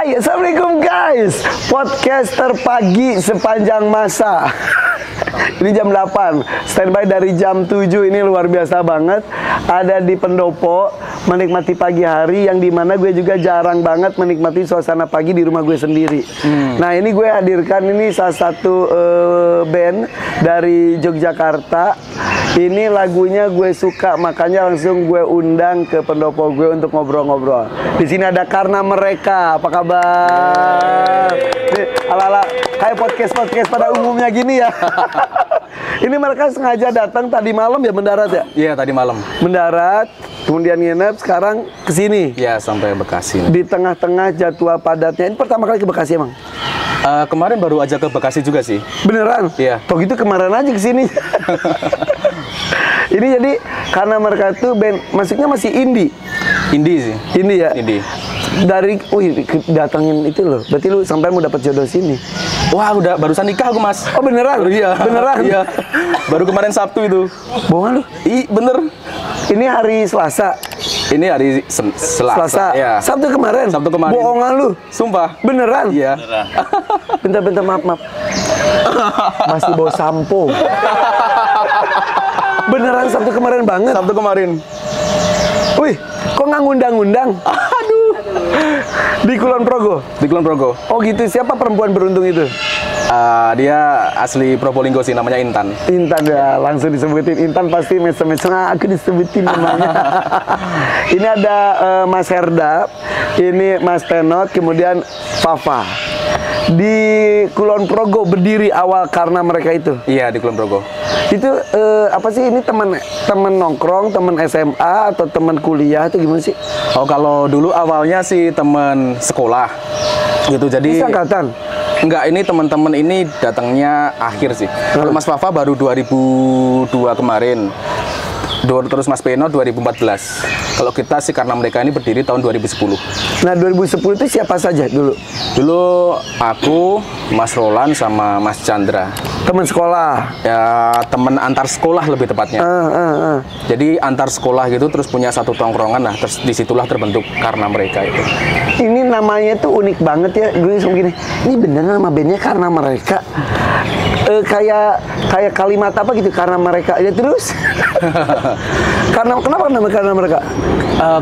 Hai, assalamualaikum guys. Podcaster pagi sepanjang masa. Ini jam 8, standby dari jam 7. Ini luar biasa banget. Ada di Pendopo, menikmati pagi hari yang dimana gue juga jarang banget menikmati suasana pagi di rumah gue sendiri. Nah, ini gue hadirkan ini salah satu band dari Yogyakarta. Ini lagunya gue suka, makanya langsung gue undang ke Pendopo gue untuk ngobrol-ngobrol. Di sini ada Karena Mereka. Apa kabar? Ala-ala kayak podcast pada umumnya gini ya. Ini mereka sengaja datang tadi malam ya, mendarat ya? Iya, tadi malam. Mendarat, kemudian nginep, sekarang ke sini. Iya, sampai Bekasi. Di tengah-tengah jadwal padatnya. Ini pertama kali ke Bekasi emang? Kemarin baru aja ke Bekasi juga sih. Beneran? Iya. Toh gitu kemarin aja ke sini. Ini jadi karena mereka tuh band, maksudnya masih indie. Indie sih. Indie ya? Indie. Dari, datangin itu loh. Berarti lu sampai mau dapat jodoh sini. Wah, udah barusan nikah aku, Mas. Oh beneran? Iya. Beneran? Iya. Baru kemarin Sabtu itu. Bohong lu? Bener. Ini hari Selasa. Ini hari Selasa. Ya. Sabtu kemarin? Sabtu kemarin. Bohongan lu? Sumpah. Beneran? Iya. Bentar, maaf. Masih bawa sampo. Beneran Sabtu kemarin banget? Sabtu kemarin. Wih, kok nggak ngundang-undang? Aduh. Di Kulon Progo? Di Kulon Progo. Oh gitu, siapa perempuan beruntung itu? Dia asli Probolinggo sih, namanya Intan. Intan ya, langsung disebutin. Intan pasti mesem-mesem, aku disebutin namanya. Ini ada Mas Herda, ini Mas Tenot, kemudian Fafa. Di Kulon Progo berdiri awal Karena Mereka itu? Iya, di Kulon Progo. Itu apa sih, ini teman nongkrong, teman SMA atau teman kuliah itu gimana sih? Oh, kalau dulu awalnya sih teman sekolah gitu. Jadi Ini angkatan? Enggak, ini teman-teman ini datangnya akhir sih. Kalau Mas Fafa baru 2002 kemarin. Terus Mas Peno 2014. Kalau kita sih Karena Mereka ini berdiri tahun 2010. Nah, 2010 itu siapa saja dulu? Dulu aku, Mas Roland sama Mas Chandra. Teman sekolah? Ya, teman antar sekolah lebih tepatnya. Jadi antar sekolah gitu, terus punya satu tongkrongan. Nah, terus disitulah terbentuk Karena Mereka itu. Ini namanya tuh unik banget ya. Gue begini, ini bener nama bandnya Karena Mereka. Kayak kalimat apa gitu, Karena Mereka ya terus. Kenapa Karena Mereka?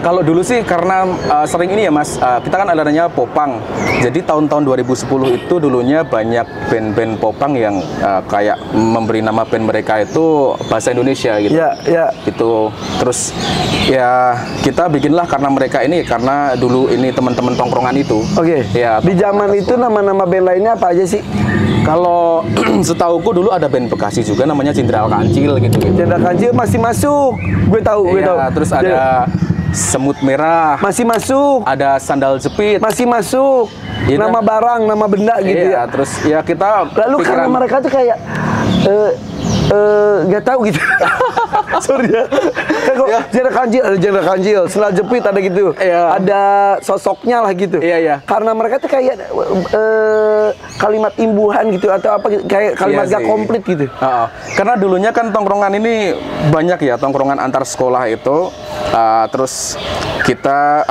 Kalau dulu sih karena sering ini ya Mas, kita kan adanya popang. Jadi tahun-tahun 2010 itu dulunya banyak band-band popang yang kayak memberi nama band mereka itu bahasa Indonesia gitu. Iya. Gitu. Terus ya kita bikinlah Karena Mereka ini karena dulu ini teman-teman tongkrongan itu. Oke. Ya, di zaman itu nama-nama band lainnya apa aja sih? Kalau setauku dulu ada band Bekasi juga namanya Jenderal Kancil gitu. Jenderal Kancil masih masuk. Gue tahu. Terus ada Semut Merah. Masih masuk. Ada Sandal Jepit. Masih masuk. Iya, nama barang, nama benda gitu ya. Terus ya kita lalu Karena Mereka tuh kayak nggak tahu gitu. Sorry ya. Jenderal Kancil, ada Jenderal Kancil, Sandal Jepit ada gitu. Ada sosoknya lah gitu. Karena Mereka tuh kayak kalimat imbuhan gitu atau apa gitu, kayak kalimat gak komplit gitu. Karena dulunya kan tongkrongan ini banyak ya, tongkrongan antar sekolah itu. Terus kita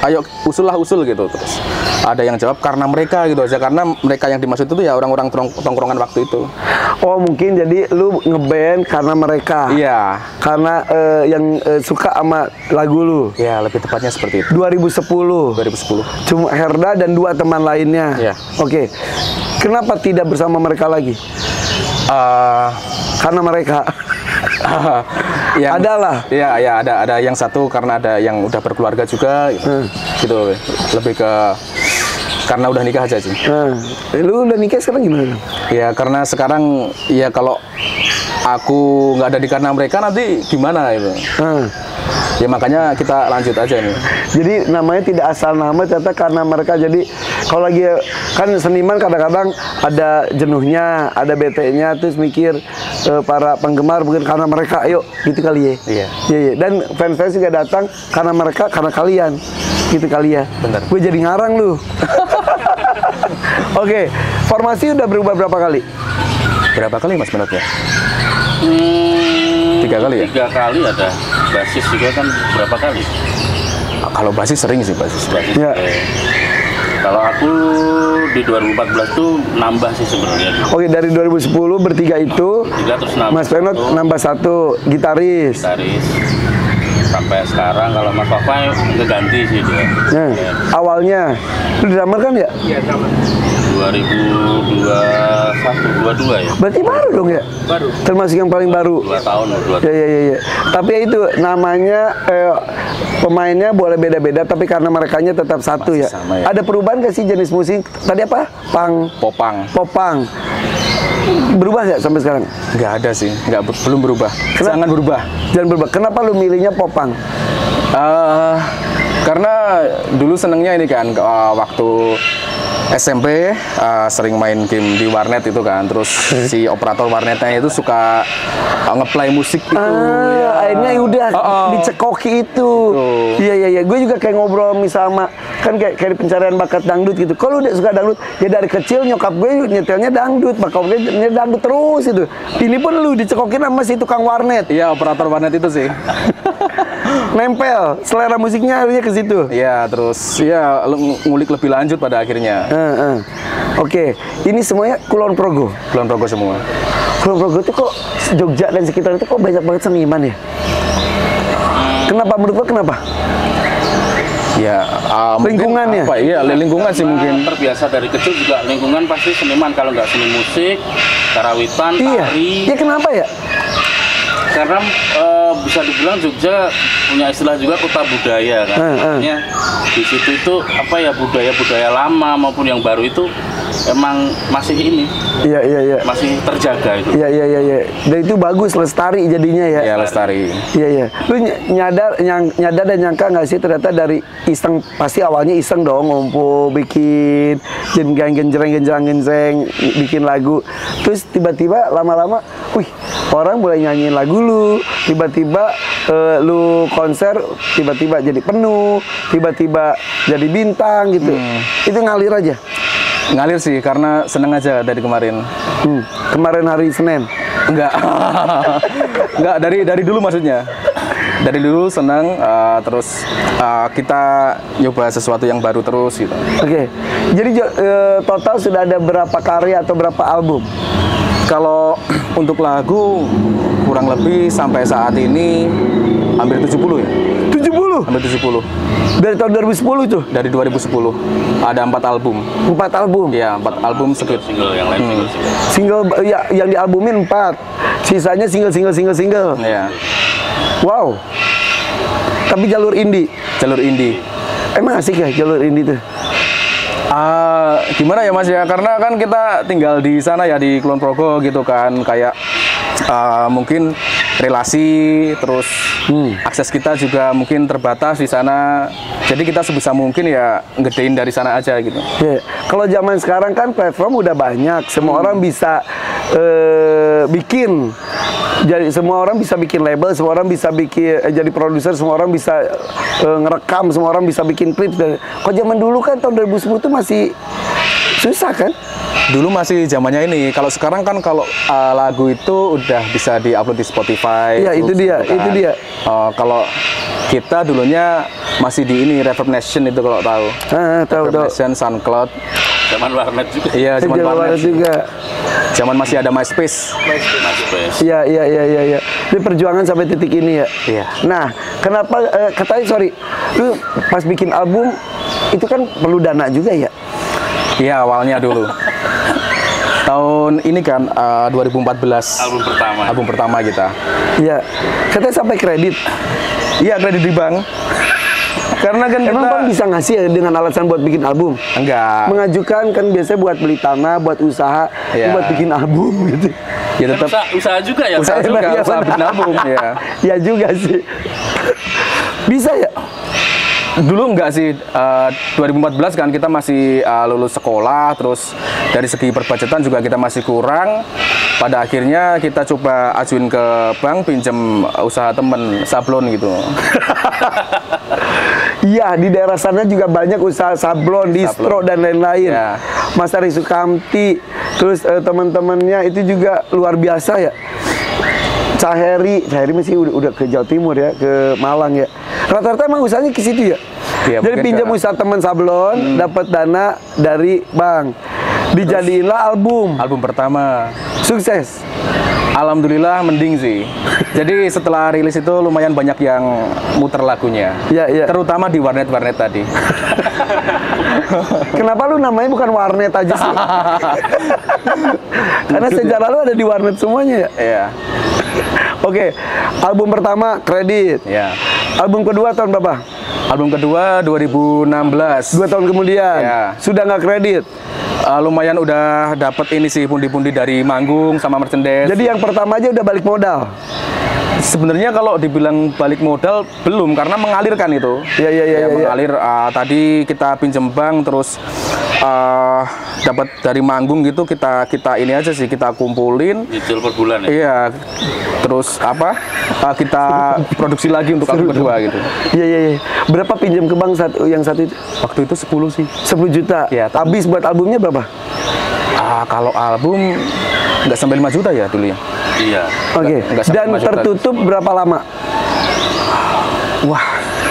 ayo usul gitu. Terus ada yang jawab Karena Mereka gitu aja, karena mereka yang dimaksud itu ya orang-orang tongkrongan waktu itu. Oh, mungkin jadi lu ngeband Karena Mereka. Iya. Karena yang suka sama lagu lu. Ya, lebih tepatnya seperti itu. 2010. Cuma Herda dan 2 teman lainnya. Iya. Oke. Kenapa tidak bersama mereka lagi? Karena Mereka. Adalah. Iya, ada yang satu karena ada yang udah berkeluarga juga gitu. Lebih ke karena udah nikah aja sih. Lu udah nikah sekarang gimana? Ya karena sekarang ya kalau aku nggak ada di Karena Mereka nanti gimana itu. Ya makanya kita lanjut aja nih. Jadi namanya tidak asal nama, ternyata Karena Mereka. Jadi kalau lagi kan seniman kadang-kadang ada jenuhnya, ada bete-nya, terus mikir para penggemar mungkin Karena Mereka, ayo gitu kali ya. Iya. Dan fans-fans juga datang Karena Mereka, karena kalian, gitu kali ya. Bener. Gue jadi ngarang lu. Oke, formasi udah berubah berapa kali? Berapa kali Mas menurutnya? 3 kali ya? 3 kali ada. Basis juga kan berapa kali? Kalau basis sering sih basis. Ya. Kalau aku di 2014 tuh nambah sih sebenarnya. Oke, dari 2010 bertiga itu, Tiga terus nambah Mas Penot satu. nambah satu, gitaris. Gitaris. Sampai sekarang kalau Mas Papa ngeganti sih dia. Nah, awalnya, lu drummer kan ya? 2021, 22 ya. Berarti baru dong ya? Baru. Termasuk yang paling baru. 2 tahun, 2 Ya, ya, ya, ya. Tapi ya itu namanya pemainnya boleh beda-beda, tapi karena merekanya tetap satu Masih ya. sama ya. Ada perubahan nggak sih jenis musik? Tadi apa? Popang. Popang. Berubah nggak sampai sekarang? Nggak ada sih, belum berubah. Kenapa? Jangan berubah. Jangan berubah. Kenapa lu milihnya popang? Karena dulu senengnya ini kan waktu SMP sering main game di warnet itu kan, terus si operator warnetnya itu suka ngeplay musik itu. Akhirnya ya udah dicekoki itu. Iya iya iya. Gue juga kayak ngobrol sama kan kayak di pencarian bakat dangdut gitu. Kalau udah suka dangdut, ya dari kecil nyokap gue nyetelnya dangdut, bakal gue nyetel dangdut terus itu. Ini pun lu dicekokin sama si tukang warnet. Iya, operator warnet itu sih. Nempel, selera musiknya akhirnya ke situ. Iya, terus ya ngulik lebih lanjut pada akhirnya. Oke, ini semuanya Kulon Progo. Kulon Progo semua. Kulon Progo itu kok Jogja dan sekitar itu kok banyak banget seniman ya? Kenapa menurut lo kenapa? Ya, Lingkungannya? Apa? Iya, lingkungan sih mungkin. Terbiasa dari kecil juga lingkungan pasti seniman, kalau nggak seni musik, karawitan, Iya. tari. Ya kenapa ya? Karena bisa dibilang Jogja punya istilah juga kota budaya kan. Artinya di situ itu apa ya, budaya lama maupun yang baru itu emang masih ini, Iya iya iya. masih terjaga itu. Iya iya iya iya. Dan itu bagus, lestari jadinya ya. Ya, lestari. Iya iya. Lu nyadar dan nyangka nggak sih ternyata dari iseng, pasti awalnya iseng dong, ngumpul bikin genjreng bikin lagu. Terus tiba-tiba lama-lama, wih, orang boleh nyanyiin lagu lu. Tiba-tiba lu konser tiba-tiba jadi penuh, tiba-tiba jadi bintang gitu. Itu ngalir aja. Ngalir sih karena seneng aja dari kemarin. Kemarin hari Senin. Enggak. Enggak, dari dulu maksudnya. Dari dulu senang, terus kita nyoba sesuatu yang baru terus gitu. Oke. Jadi total sudah ada berapa karya atau berapa album? Kalau untuk lagu kurang lebih sampai saat ini hampir 70 ya. 70? Hampir 70. Dari tahun 2010 itu? Dari 2010 ada 4 album. 4 album? Ya, 4 album segitu. Single yang lain single. Single ya, yang dialbumin 4. Sisanya single. Ya, Wow. Tapi jalur indie. jalur indie. Emang asik ya jalur indie tuh? Gimana ya Mas ya, karena kan kita tinggal di sana ya, di Kulon Progo gitu kan, kayak mungkin relasi, terus akses kita juga mungkin terbatas di sana, jadi kita sebisa mungkin ya ngedein dari sana aja gitu. Ya. Kalau zaman sekarang kan platform udah banyak, semua orang bisa bikin. Jadi semua orang bisa bikin label, semua orang bisa bikin jadi produser, semua orang bisa ngerekam, semua orang bisa bikin klip. Kalau zaman dulu kan tahun 2010 itu masih susah kan? Dulu masih zamannya ini. Kalau sekarang kan kalau lagu itu udah bisa diupload di Spotify. Iya, itu terus dia, gitu kan. itu dia. Kalau kita dulunya masih di ini Reverb Nation itu kalau tahu. Tahu. Reverb Nation, SoundCloud. Zaman warnet juga. Iya, zaman Jawa Barat warnet. juga. Zaman masih ada MySpace. MySpace. Iya. Ini perjuangan sampai titik ini ya. Iya. Nah, kenapa katanya lu pas bikin album itu kan perlu dana juga ya? Iya, awalnya dulu. Tahun ini kan 2014. Album pertama kita. Iya. Katanya sampai kredit. Iya, kredit di bank. Karena kan Emang kita Bang bisa ngasih ya dengan alasan buat bikin album? enggak. Mengajukan kan biasanya buat beli tanah, buat usaha, Iya. buat bikin album gitu. Ya tetap Usaha juga ya. usaha juga, Iya, usaha benar. bikin album ya. Ya juga sih. Bisa ya? Dulu enggak sih, 2014 kan kita masih lulus sekolah, terus dari segi perbudgetan juga kita masih kurang. Pada akhirnya kita coba ajuin ke bank, pinjem usaha temen, sablon gitu. Iya, di daerah sana juga banyak usaha sablon, distro dan lain-lain. Ya. Mas Ari Sukamti, terus teman-temannya itu juga luar biasa ya. Caheri masih udah ke Jawa Timur ya, ke Malang ya. Rata-rata emang usahanya ke situ ya? Ya, Jadi mungkin pinjam usaha teman sablon, dapat dana dari bank. Dijadiinlah album. album pertama. Sukses. Alhamdulillah mending sih. Jadi setelah rilis itu lumayan banyak yang muter lagunya. Iya, iya. Terutama di warnet-warnet tadi. Kenapa lu namanya bukan warnet aja sih? Karena sejarah lu ada di warnet semuanya ya? Iya. Oke, album pertama kredit. Ya. Album kedua tahun berapa? Album kedua 2016. 2 tahun kemudian. Ya. Sudah nggak kredit. Lumayan udah dapet ini sih pundi-pundi dari manggung sama merchandise. Jadi yang pertama aja udah balik modal. Sebenarnya kalau dibilang balik modal belum, karena mengalirkan itu. Iya, iya, iya, iya. Mengalir. Tadi kita pinjem bank, terus dapat dari manggung gitu, kita ini aja sih, kita kumpulin. Nyicil per bulan ya? Iya. Terus kita produksi lagi untuk album kedua gitu. Iya, iya, iya. Berapa pinjam ke bank yang satu itu? Waktu itu 10 sih. 10 juta. Iya, tapi- Habis buat albumnya berapa? Kalau album nggak sampai 5 juta ya dulu ya. Iya. Oke. Nggak sampai Dan 5 juta. tertutup berapa lama? Wah,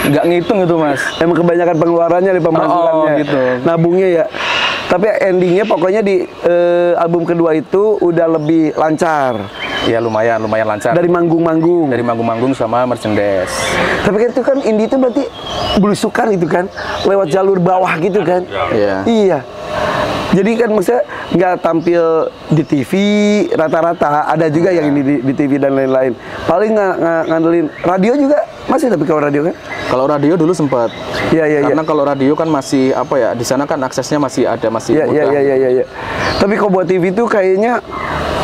nggak ngitung itu mas. Emang kebanyakan pengeluarannya di pemasukannya. Oh, gitu. Nabungnya ya. Tapi endingnya pokoknya di album kedua itu udah lebih lancar. Ya lumayan lancar. Dari manggung-manggung. Dari manggung-manggung sama merchandise. Tapi kan itu kan indie itu berarti belusukan itu kan. Lewat jalur bawah gitu kan. Iya. Iya. Jadi kan maksudnya nggak tampil di TV rata-rata, ada juga yang ini di TV dan lain-lain. Paling ngandelin radio juga masih, tapi kalau radio kan? Kalau radio dulu sempat. Iya, iya, iya. Karena kalau radio kan masih apa ya, di sana kan aksesnya masih ada, masih Iya, iya, mudah. iya, iya, iya. Tapi kalau buat TV itu kayaknya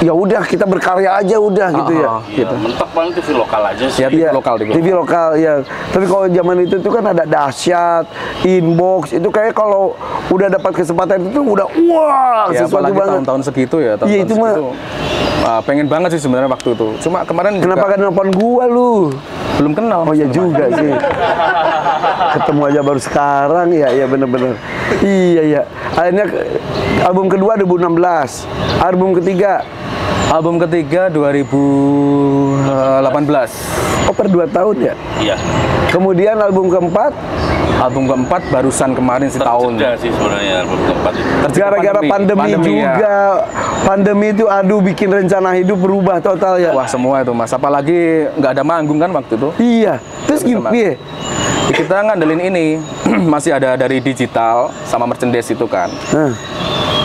ya udah kita berkarya aja udah gitu ya. Gitu. Mentok paling TV lokal aja sih. Ya, TV Iya, lokal di TV lokal ya. Tapi kalau zaman itu tuh kan ada Dahsyat, Inbox, itu kayak kalau udah dapat kesempatan itu udah wah, Ya, sesuatu apalagi banget. tahun-tahun segitu ya. Tahun-tahun Iya, itu mah. segitu, pengen banget sih sebenarnya waktu itu. Cuma kemarin Kenapa juga kan nelfon gua lu? belum kenal. Oh ya juga sih. Ketemu aja baru sekarang ya, iya bener-bener. Iya ya. Akhirnya album kedua 2016, album ketiga. Album ketiga 2018. Oh per 2 tahun ya. Iya. Kemudian album keempat, Album keempat barusan kemarin setahun. Terjeda sih sebenarnya album keempat itu. gara-gara pandemi juga. Ya. Pandemi itu aduh bikin rencana hidup berubah total ya. Wah semua itu mas, apalagi nggak ada manggung kan waktu itu. Iya. Terus Sama. gimana? Kita ngandelin ini masih ada dari digital sama merchandise itu kan. Nah.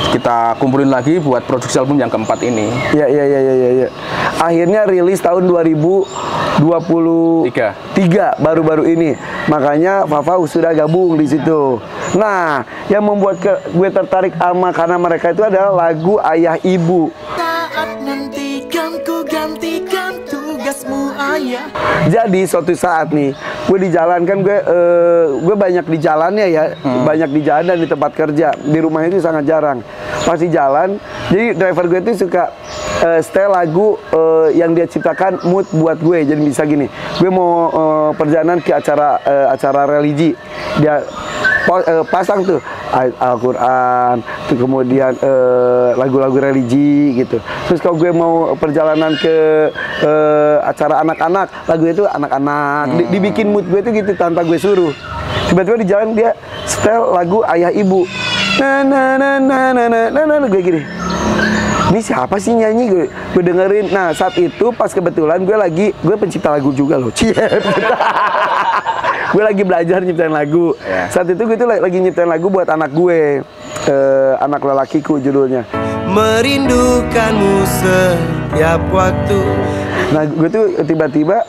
Kita kumpulin lagi buat produksi album yang keempat ini. Iya, iya, iya, iya, iya. Akhirnya rilis tahun 2023 baru-baru ini. Makanya Fafa sudah gabung di situ. Nah, yang membuat gue tertarik sama karena mereka itu adalah lagu Ayah Ibu. Saat nanti kan ku gantikan tugasmu ayah. Jadi suatu saat nih, gue di jalan kan gue banyak di jalannya ya, banyak di jalan dan di tempat kerja. Di rumah itu sangat jarang. Pas di jalan, jadi driver gue itu suka setel lagu yang dia ciptakan mood buat gue. Jadi bisa gini, gue mau perjalanan ke acara religi, dia pasang tuh Al-Quran, tuh kemudian lagu-lagu religi gitu. Terus kalau gue mau perjalanan ke acara anak-anak, lagu itu anak-anak, dibikin mood gue itu gitu tanpa gue suruh. Tiba-tiba di jalan dia setel lagu Ayah Ibu, gue gini. Ini siapa sih nyanyi? Gue dengerin. Nah saat itu pas kebetulan gue pencipta lagu juga loh. Gue lagi belajar nyiptain lagu. Saat itu gue tuh lagi nyiptain lagu buat anak gue, anak lelakiku judulnya. Merindukanmu setiap waktu. Nah gue tuh tiba-tiba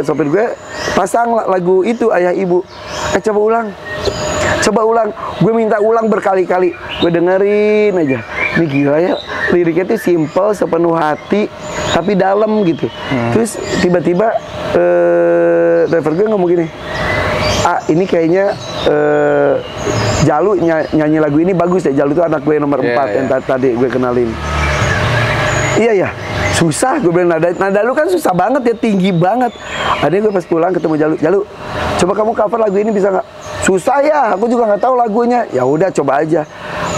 sopir gue pasang lagu itu Ayah Ibu. Coba ulang. Gue minta ulang berkali-kali. Gue dengerin aja. Ini gila ya. Liriknya tuh simple, sepenuh hati, tapi dalam gitu. Terus tiba-tiba driver gue ngomong gini, ini kayaknya Jalu nyanyi lagu ini bagus ya. Jalu itu anak gue nomor 4 yang tadi gue kenalin. Iya ya, susah gue bilang nada lu kan susah banget ya, tinggi banget. Akhirnya gue pas pulang ketemu Jalu, coba kamu cover lagu ini bisa nggak? Susah ya, aku juga nggak tahu lagunya. Ya udah coba aja.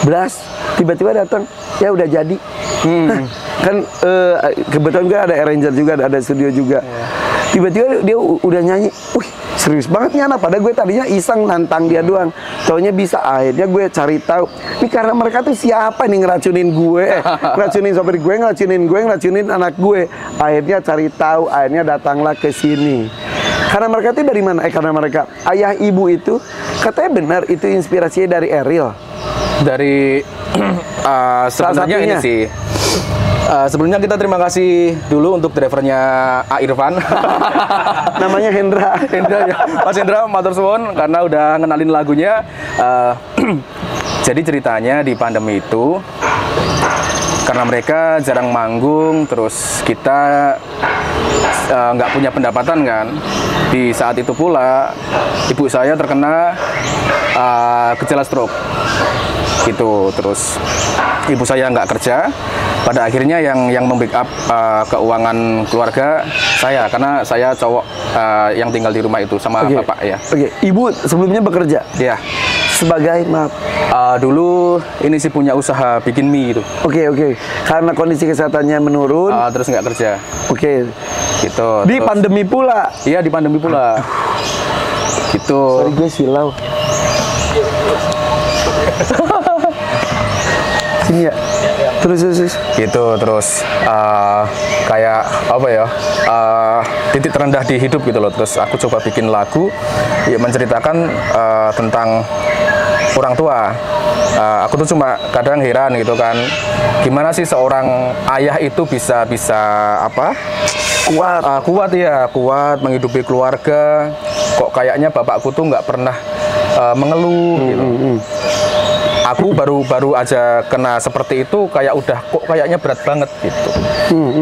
Blas, tiba-tiba datang, ya udah jadi. Kan kebetulan gue ada arranger juga, ada studio juga. Tiba-tiba dia udah nyanyi, wih serius banget nih anak. Padahal gue tadinya iseng nantang dia doang. Taunya bisa. Akhirnya gue cari tahu. Ini karena mereka tuh siapa nih ngeracunin gue, ngeracunin sopir gue, ngeracunin anak gue. Akhirnya cari tahu. Akhirnya datanglah ke sini. Karena mereka itu dari mana? Karena mereka ayah ibu itu katanya benar itu inspirasinya dari Ariel. Dari sebenarnya ini satunya. sih. Sebelumnya kita terima kasih dulu untuk drivernya A Irfan. Namanya Hendra. Hendra ya. Mas Hendra matur suwun karena udah ngenalin lagunya. Jadi ceritanya di pandemi itu karena mereka jarang manggung, terus kita nggak punya pendapatan kan. Di saat itu pula ibu saya terkena gejala stroke gitu, terus ibu saya nggak kerja. Pada akhirnya yang membackup keuangan keluarga saya, karena saya cowok yang tinggal di rumah itu sama bapak ya. Oke, ibu sebelumnya bekerja Ya, sebagai maaf. dulu ini sih punya usaha bikin mie gitu. Oke. Karena kondisi kesehatannya menurun. Terus nggak kerja Oke. gitu. Di Terus- pandemi pula. Iya, di pandemi pula gitu. Sorry gue silau. Sini ya. Terus. Gitu, terus kayak apa ya, titik terendah di hidup gitu loh. Terus aku coba bikin lagu ya menceritakan tentang orang tua. Aku tuh cuma kadang heran gitu kan, gimana sih seorang ayah itu bisa apa, kuat menghidupi keluarga. Kok kayaknya bapakku tuh nggak pernah mengeluh gitu. Aku baru aja kena seperti itu, kayak udah kok kayaknya berat banget gitu.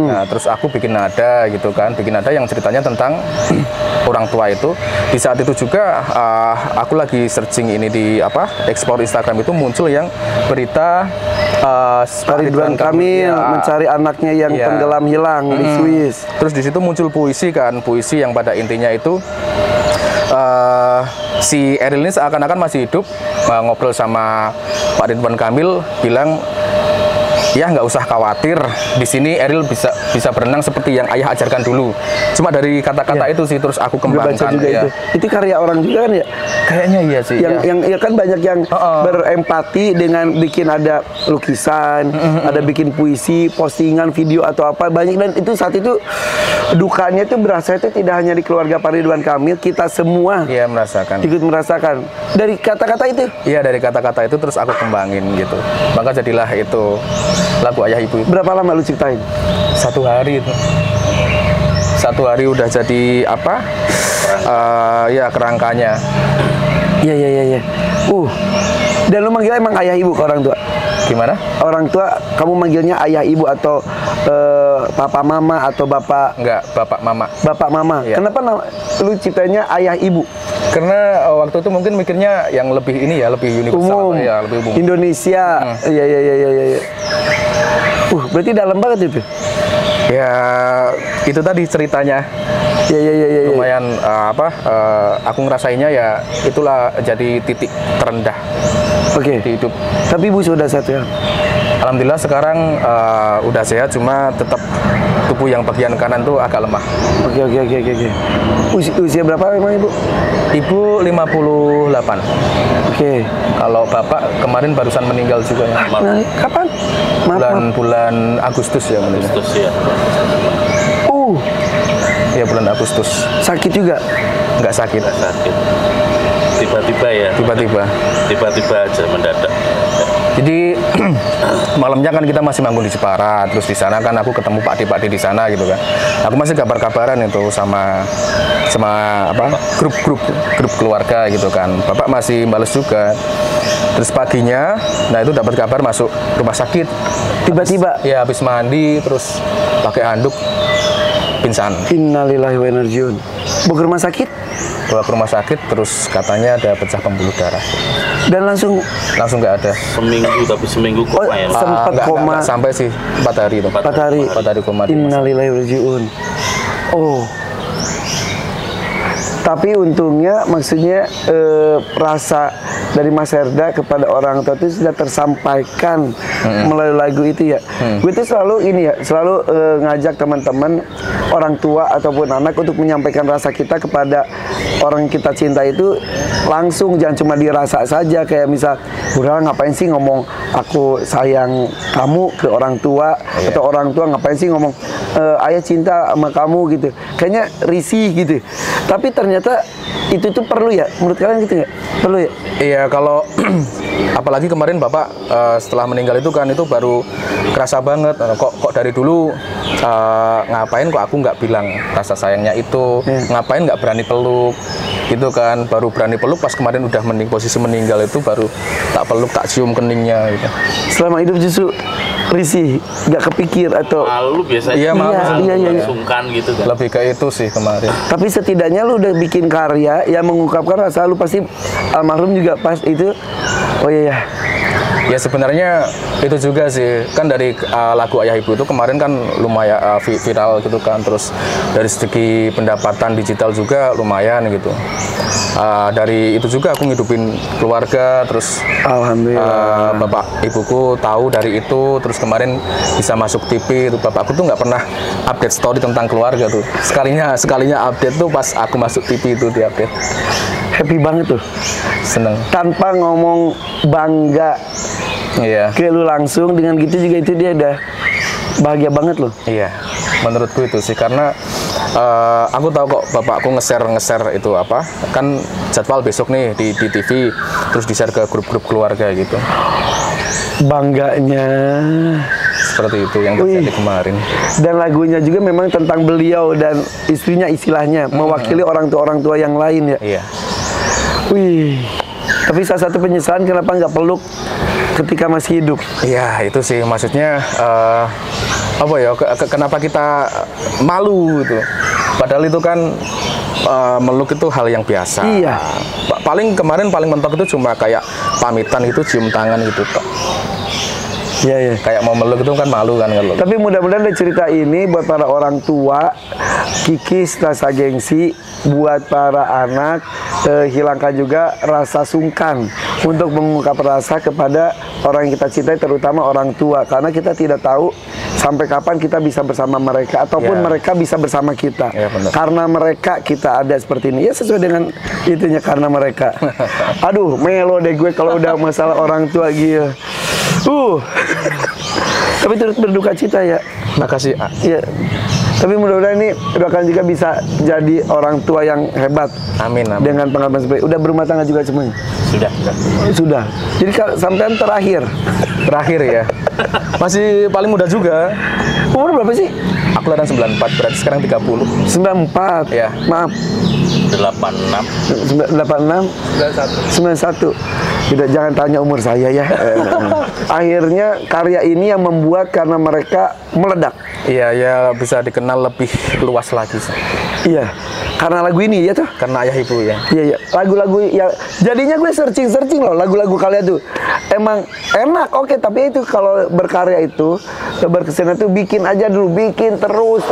Nah, terus aku bikin nada gitu kan, bikin nada yang ceritanya tentang orang tua itu. Di saat itu juga aku lagi searching ini di explore Instagram, itu muncul yang berita Ridwan Kamil mencari anaknya yang Iya. tenggelam hilang di Swiss. Terus di situ muncul puisi kan, puisi yang pada intinya itu si Ariel ini seakan-akan masih hidup, ngobrol sama Pak Ridwan Kamil, bilang ya nggak usah khawatir, di sini Ariel bisa berenang seperti yang ayah ajarkan dulu. Cuma dari kata-kata itu sih terus aku Gue baca kembangkan juga ya. itu karya orang juga kan ya. Kayaknya iya sih. Yang ya kan banyak yang berempati dengan bikin ada lukisan, ada bikin puisi, postingan video atau apa banyak, dan itu saat itu dukanya itu berasa itu tidak hanya di keluarga Pak Ridwan Kamil, kita semua Iya, merasakan. ikut merasakan dari kata-kata itu. Iya, dari kata-kata itu terus aku kembangin gitu. Maka jadilah itu lagu Ayah Ibu itu. Berapa lama lu ciptain? 1 hari itu. 1 hari udah jadi apa? Ya kerangkanya. Iya. Dan lu manggil emang ayah ibu ke orang tua? Gimana? Orang tua kamu manggilnya ayah ibu atau papa mama atau bapak Enggak, bapak mama. mama? Iya. Kenapa lu ciptanya ayah ibu? Karena waktu itu mungkin mikirnya yang lebih ini ya, lebih universal, Umum. ya, lebih umum. Indonesia. Iya. Berarti dalam banget itu. Ya, itu tadi ceritanya. Iya. Lumayan aku ngerasainnya ya itulah jadi titik terendah Oke. di hidup. Tapi ibu sudah sehat ya? Alhamdulillah sekarang udah sehat, cuma tetap tubuh yang bagian kanan tuh agak lemah. Oke. Usia berapa emang ibu? Ibu 58. Oke. Kalau bapak kemarin barusan meninggal juga ya. Nah, kapan? Maaf. Bulan Agustus ya meninggal. Terus ya, Ya bulan Agustus. Sakit juga. Nggak sakit. sakit. Tiba-tiba ya, tiba-tiba aja mendadak. Jadi malamnya kan kita masih manggung di Jepara, terus di sana kan aku ketemu Pak D di sana gitu kan. Aku masih kabar-kabaran itu sama grup keluarga gitu kan. Bapak masih bales juga. Terus paginya, nah itu dapat kabar masuk rumah sakit. Tiba-tiba. Ya habis mandi terus pakai handuk pingsan. Innalillahi wa inna ilaihi raji'un. Bawa ke rumah sakit Bawa ke rumah sakit terus katanya ada pecah pembuluh darah. dan langsung Nggak ada. Seminggu koma ya. Sempat koma. Nggak sampai sih 4 hari itu. 4 hari. 4 hari koma. Innalillahi wa inna ilaihi raji'un. Tapi untungnya maksudnya rasa dari Mas Herda kepada orang tua itu sudah tersampaikan melalui lagu itu ya. Gue itu selalu ini ya, selalu ngajak teman-teman orang tua ataupun anak untuk menyampaikan rasa kita kepada orang yang kita cinta itu langsung, jangan cuma dirasa saja. Kayak misal, udah ngapain sih ngomong aku sayang kamu ke orang tua, atau orang tua ngapain sih ngomong ayah cinta sama kamu gitu, kayaknya risih gitu. Tapi ternyata itu tuh perlu ya, menurut kalian gitu nggak? Perlu ya? Iya, kalau apalagi kemarin Bapak setelah meninggal itu kan, itu baru kerasa banget kok dari dulu ngapain kok aku nggak bilang rasa sayangnya itu, ngapain nggak berani peluk gitu kan. Baru berani peluk pas kemarin udah posisi meninggal itu, baru tak peluk, tak cium keningnya gitu. Selama hidup justru risih, nggak kepikir atau Malu biasanya. Iya, malu. Iya. Sungkan gitu kan. Lebih ke itu sih kemarin. tapi setidaknya lu udah bikin karya yang mengungkapkan rasa lu, pasti almarhum juga pas itu. Oh iya ya. Ya sebenarnya itu juga sih, kan dari lagu Ayah Ibu itu kemarin kan lumayan viral gitu kan, terus dari segi pendapatan digital juga lumayan gitu. Dari itu juga aku ngidupin keluarga, terus Alhamdulillah. bapak ibuku tahu dari itu, terus kemarin bisa masuk TV. Itu bapakku tuh nggak pernah update story tentang keluarga tuh, sekalinya update tuh pas aku masuk TV itu diupdate. Happy banget tuh, Seneng. tanpa ngomong bangga Iya. ke lu langsung, dengan gitu juga itu dia udah bahagia banget loh. Iya, menurutku itu sih, karena aku tahu kok bapakku nge-share itu apa, kan jadwal besok nih di TV, terus di-share ke grup-grup keluarga gitu. Bangganya. Seperti itu yang terjadi kemarin. Dan lagunya juga memang tentang beliau dan istrinya, istilahnya mewakili orang tua yang lain ya. Iya. Wih, tapi salah satu penyesalan kenapa nggak peluk ketika masih hidup. Iya, itu sih maksudnya apa ya? Kenapa kita malu gitu? Padahal itu kan meluk itu hal yang biasa. Iya. Paling mentok itu cuma kayak pamitan itu, cium tangan gitu tok. Iya. Kayak mau meluk itu kan malu kan kalau. Tapi mudah-mudahan dari cerita ini buat para orang tua kikis rasa gengsi, buat para anak hilangkan juga rasa sungkan untuk mengungkap rasa kepada orang yang kita cintai, terutama orang tua, karena kita tidak tahu sampai kapan kita bisa bersama mereka ataupun mereka bisa bersama kita. Ya, benar. Karena mereka kita ada seperti ini. Ya sesuai dengan itunya, karena mereka. Aduh, melo deh gue kalau udah masalah orang tua gitu. Tapi turut berduka cita ya. Makasih. Iya. Tapi mudah-mudahan ini doakan juga bisa jadi orang tua yang hebat. Amin. Dengan pengalaman seperti. Udah berumah tangga juga semuanya? Sudah. Jadi sampean terakhir ya. Masih paling muda juga. Umur berapa sih? Aku lahir 94, berarti sekarang 30. 94. Ya. Maaf. 86. 91. Tidak, jangan tanya umur saya ya. Akhirnya karya ini yang membuat karena mereka meledak. Iya, ya bisa dikenal lebih luas lagi sih. Iya. Karena lagu ini ya tuh. Karena Ayah Ibu ya. Iya. Lagu-lagu ya. Jadinya gue searching loh lagu-lagu kalian tuh. Emang enak, oke, tapi itu kalau berkarya itu berkesan itu bikin aja dulu, bikin terus.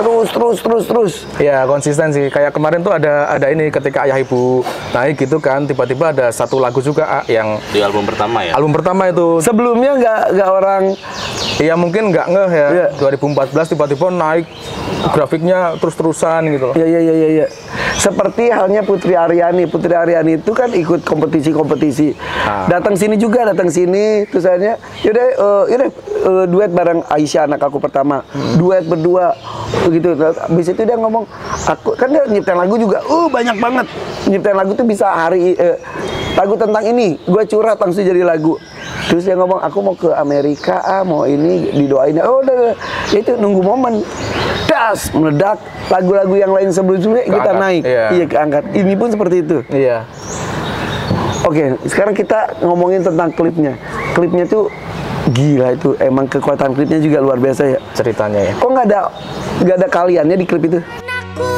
Ya konsisten sih. Kayak kemarin tuh ada ini ketika Ayah Ibu naik gitu kan, tiba-tiba ada satu lagu juga yang Di album pertama ya. album pertama itu. Sebelumnya nggak orang. Iya mungkin nggak ngeh ya. Iya. 2014 tiba-tiba naik grafiknya terus-terusan gitu loh. Iya. Seperti halnya Putri Aryani. Putri Aryani itu kan ikut kompetisi. Datang sini, terus akhirnya yaudah duet bareng Aisyah, anak aku pertama. Duet berdua begitu. Habis itu dia ngomong, aku kan dia nyiptain lagu juga. Banyak banget. Nyiptain lagu tuh bisa lagu tentang ini, gue curhat langsung jadi lagu. Terus dia ngomong, aku mau ke Amerika, mau ini didoain. Udah, itu nunggu momen. Das, meledak. Lagu-lagu yang lain sebelumnya kita naik. Iya, keangkat. Ini pun seperti itu. Iya. Oke, sekarang kita ngomongin tentang klipnya. Klipnya tuh gila itu. Emang kekuatan klipnya juga luar biasa ya. Ceritanya ya. Kok nggak ada kaliannya di klip itu? Aku